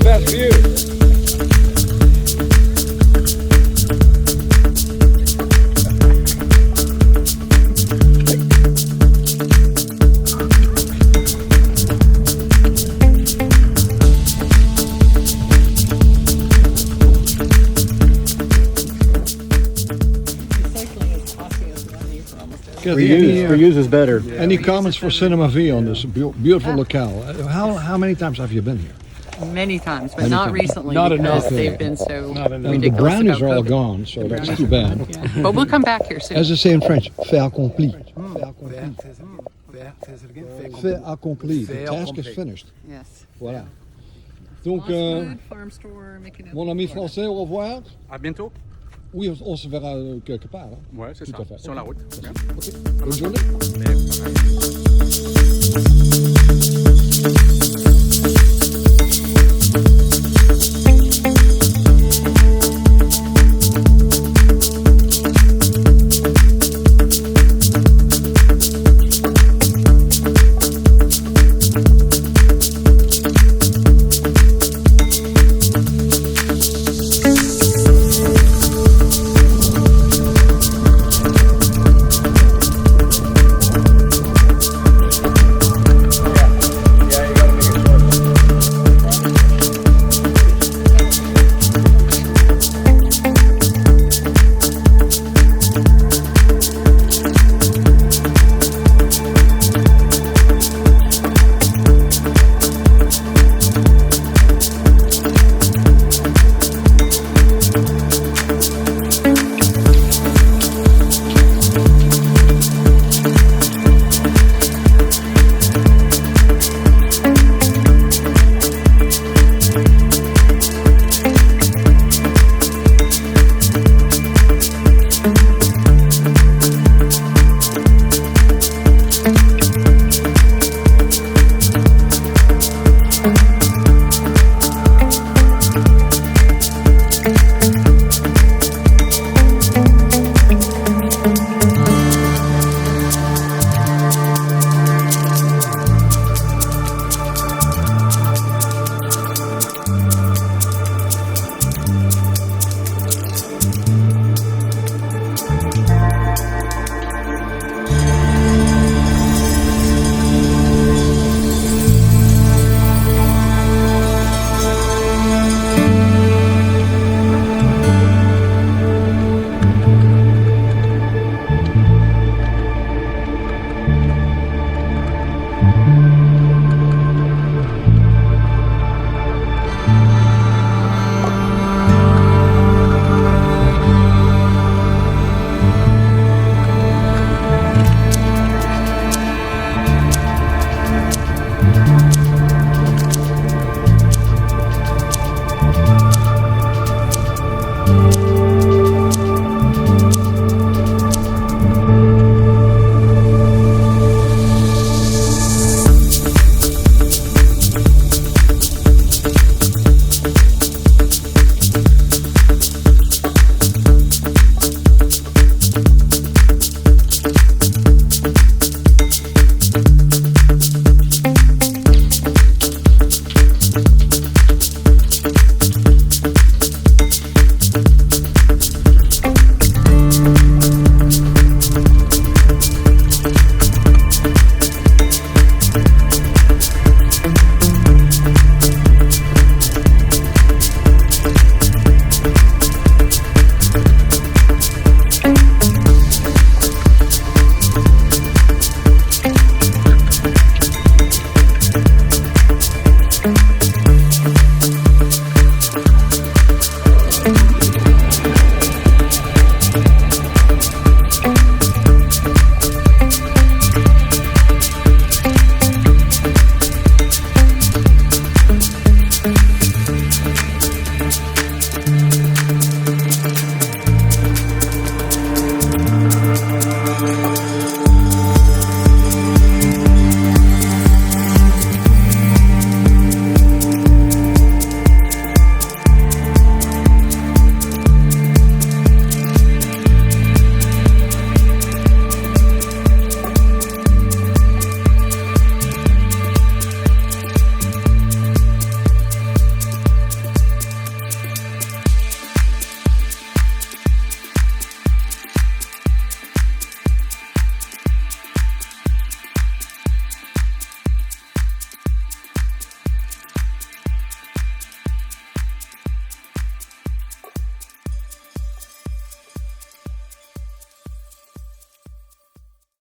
best view. Yeah, the use is better. Any comments for Cinema V on this beautiful locale? How many times have you been here? Many times, but Many not times. recently Not because enough. they've been so And the ridiculous brownies about are all COVID. gone, so that's brownies too are bad. gone, yeah. But we'll come back here soon. As they say in French, fait accompli. Fait accompli. The task is finished. Yes. Voilà. Donc, Farm store, making mon ami français, au revoir. À bientôt. Oui, on se verra quelque part. Hein? Ouais, c'est Tout ça. à fait. Sur la route. Ok. Bonne journée.